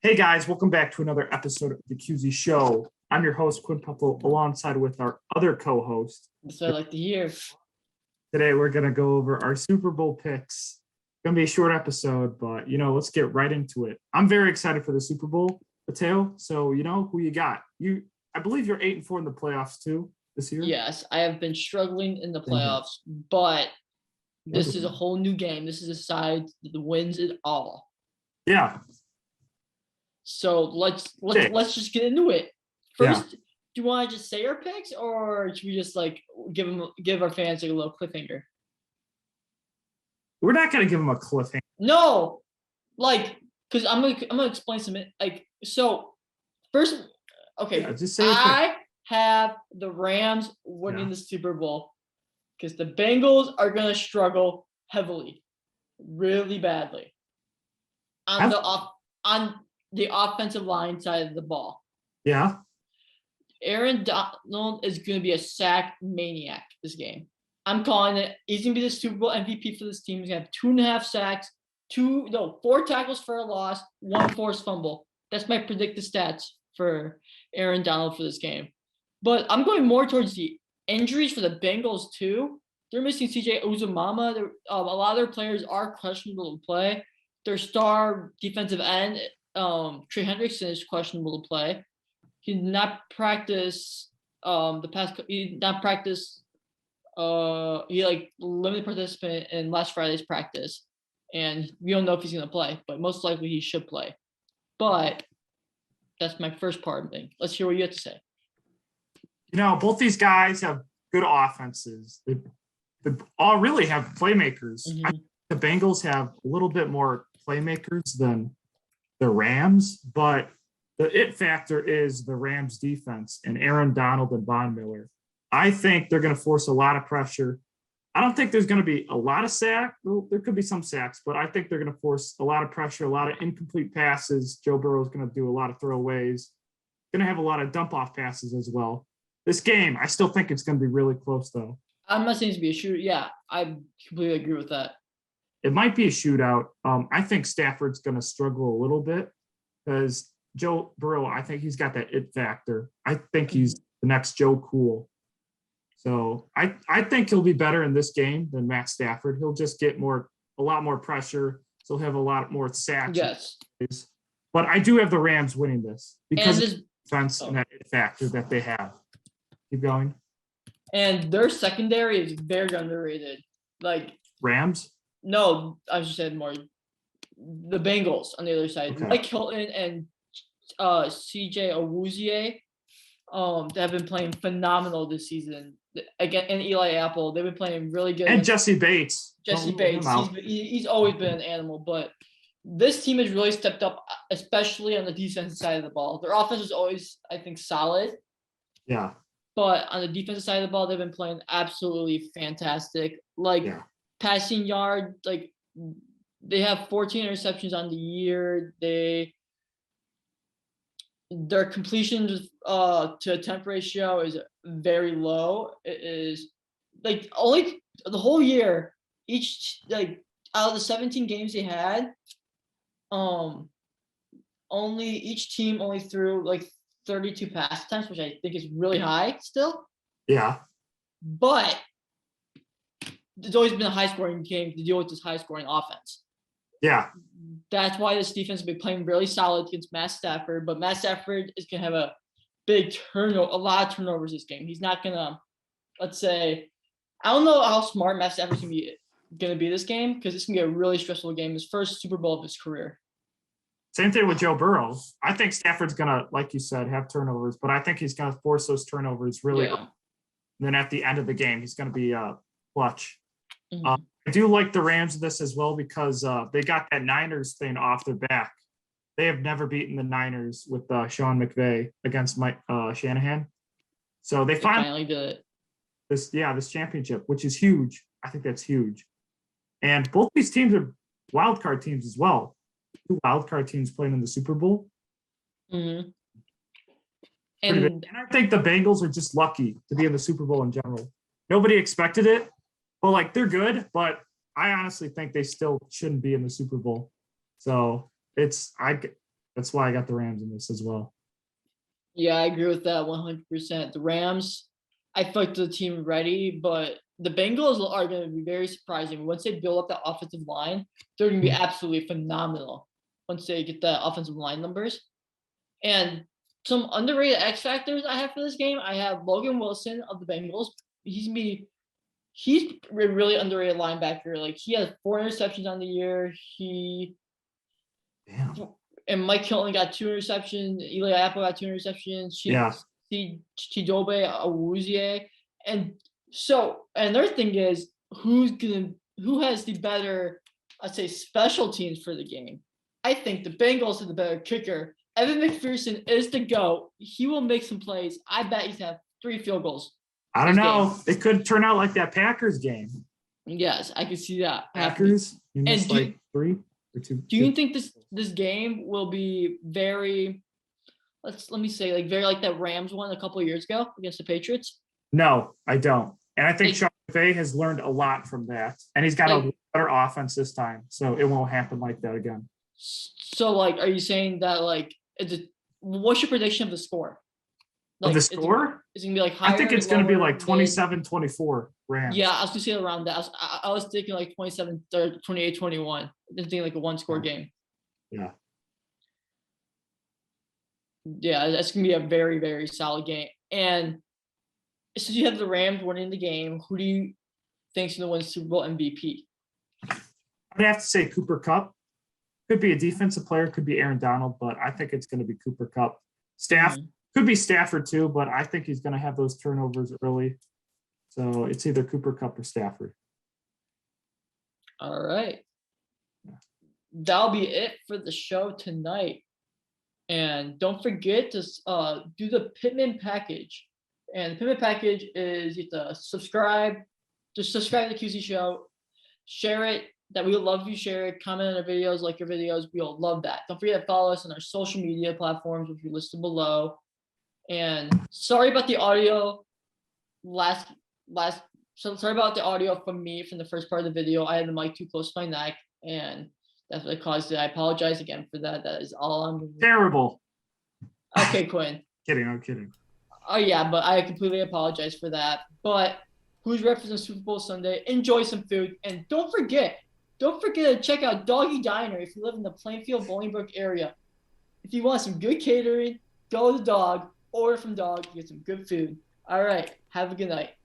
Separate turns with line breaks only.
Hey guys, welcome back to another episode of the QZ Show. I'm your host, Quinn Puffle, alongside with our other co-host.
That's what I like to hear.
Today we're going to go over our Super Bowl picks. It's going to be a short episode, but, let's get right into it. I'm very excited for the Super Bowl, Mateo. So, who you got? I believe you're 8-4 in the playoffs too this year.
Yes, I have been struggling in the
Same here.
playoffs, but this is a whole new game. This is a side that wins it all.
Yeah.
So let's just get into it. First, do you want to just say our picks, or should we just give our fans a little cliffhanger?
We're not going to give them a cliffhanger.
No, because I'm gonna explain some so. First, okay,
Yeah, just say
I have the Rams winning the Super Bowl because the Bengals are gonna struggle heavily, really badly on the offensive line side of the ball.
Yeah.
Aaron Donald is going to be a sack maniac this game. I'm calling it. He's going to be the Super Bowl MVP for this team. He's going to have 2.5 sacks, 4 tackles for a loss, 1 forced fumble. That's my predicted stats for Aaron Donald for this game. But I'm going more towards the injuries for the Bengals too. They're missing CJ Uzomama. A lot of their players are questionable to play. Their star defensive end, Trey Hendrickson, is questionable to play. He did not practice He did not practice. He limited participant in last Friday's practice, and we don't know if he's gonna play, but most likely he should play. But that's my first part of it. Let's hear what you have to say.
Both these guys have good offenses. They all really have playmakers.
Mm-hmm.
I think the Bengals have a little bit more playmakers than the Rams, but the it factor is the Rams defense and Aaron Donald and Von Miller. I think they're going to force a lot of pressure. I don't think there's going to be a lot of sacks. Well, there could be some sacks, but I think they're going to force a lot of pressure, a lot of incomplete passes. Joe Burrow is going to do a lot of throwaways. Going to have a lot of dump-off passes as well. This game, I still think it's going to be really close, though.
I'm not saying it's to be a shooter. Yeah, I completely agree with that.
It might be a shootout. I think Stafford's going to struggle a little bit because Joe Burrow, I think he's got that it factor. I think he's the next Joe Cool. So I think he'll be better in this game than Matt Stafford. He'll just get a lot more pressure. So he'll have a lot more sacks.
Yes.
But I do have the Rams winning this because of the defense
and
that it factor that they have. Keep going.
And their secondary is very underrated.
Rams?
No, I just said more. The Bengals on the other side.
Okay.
Mike Hilton and CJ Awuzie they have been playing phenomenal this season. Again, and Eli Apple, they've been playing really good.
And Jesse Bates.
He's always been an animal, but this team has really stepped up, especially on the defensive side of the ball. Their offense is always, I think, solid.
Yeah.
But on the defensive side of the ball, they've been playing absolutely fantastic. Passing yard, they have 14 interceptions on the year. Their completions to attempt ratio is very low. It is only the whole year, out of the 17 games they had, each team only threw 32 pass attempts, which I think is really high still.
Yeah.
But there's always been a high-scoring game to deal with this high-scoring offense.
Yeah.
That's why this defense has been playing really solid against Matt Stafford. But Matt Stafford is going to have a lot of turnovers this game. He's not going to, let's say, I don't know how smart Matt Stafford's going to be this game because it's going to be a really stressful game. His first Super Bowl of his career.
Same thing with Joe Burrow. I think Stafford's going to, like you said, have turnovers, but I think he's going to force those turnovers really.
Yeah.
And then at the end of the game, he's going to be clutch.
Mm-hmm.
I do like the Rams in this as well because they got that Niners thing off their back. They have never beaten the Niners with Sean McVay against Mike Shanahan. So they finally
did
it. This championship, which is huge. I think that's huge. And both these teams are wild card teams as well. 2 wild card teams playing in the Super Bowl.
Mm-hmm.
And I think the Bengals are just lucky to be in the Super Bowl in general. Nobody expected it. But they're good, but I honestly think they still shouldn't be in the Super Bowl. So That's why I got the Rams in this as well.
Yeah, I agree with that 100%. The Rams, I feel like the team ready, but the Bengals are going to be very surprising. Once they build up that offensive line, they're going to be absolutely phenomenal once they get the offensive line numbers. And some underrated X factors I have for this game, I have Logan Wilson of the Bengals. He's a really underrated linebacker. Like, he has 4 interceptions on the year.
Damn.
And Mike Hilton got 2 interceptions. Eli Apple got 2 interceptions.
Yeah.
Chidobe Awuzie. And so another thing is who has the better, I'd say, special teams for the game. I think the Bengals are the better kicker. Evan McPherson is the GOAT. He will make some plays. I bet he's have 3 field goals.
I don't know. Game. It could turn out like that Packers game.
Yes, I can see that.
Packers, you missed like 3 or 2.
Do you think this game will be very, let me say, like very like that Rams one a couple of years ago against the Patriots?
No, I don't. And I think Sean McVay has learned a lot from that. And he's got a better offense this time. So it won't happen like that again.
So, like, are you saying that, like, what's your prediction of the score?
Like, of the score?
Is it going to be like higher?
I think it's going to be like 27-24 Rams.
Yeah, I was going to say around that. I was thinking like 27, 28, 21. I was thinking like a 1-score game.
Yeah.
Yeah, that's going to be a very, very solid game. And since you have the Rams winning the game, who do you think is going to win Super Bowl MVP?
I'd have to say Cooper Kupp. Could be a defensive player, could be Aaron Donald, but I think it's going to be Cooper Kupp. Could be Stafford too, but I think he's going to have those turnovers early. So it's either Cooper Kupp or Stafford.
All right. That'll be it for the show tonight. And don't forget to do the Pittman package. And the Pittman package is you have to subscribe. Just subscribe to the QC show. Share it. That we would love if you share it, comment on our videos, like your videos. We'll love that. Don't forget to follow us on our social media platforms, which are listed below. And sorry about the audio. Sorry about the audio from me from the first part of the video. I had the mic too close to my neck, and that's what caused it. I apologize again for that. That is all I'm doing.
Terrible.
Okay, Quinn.
I'm kidding.
Oh yeah, but I completely apologize for that. But who's representing Super Bowl Sunday? Enjoy some food, and don't forget to check out Doggy Diner if you live in the Plainfield, Bolingbrook area. If you want some good catering, go to Dog, order from Dog, get some good food. All right, have a good night.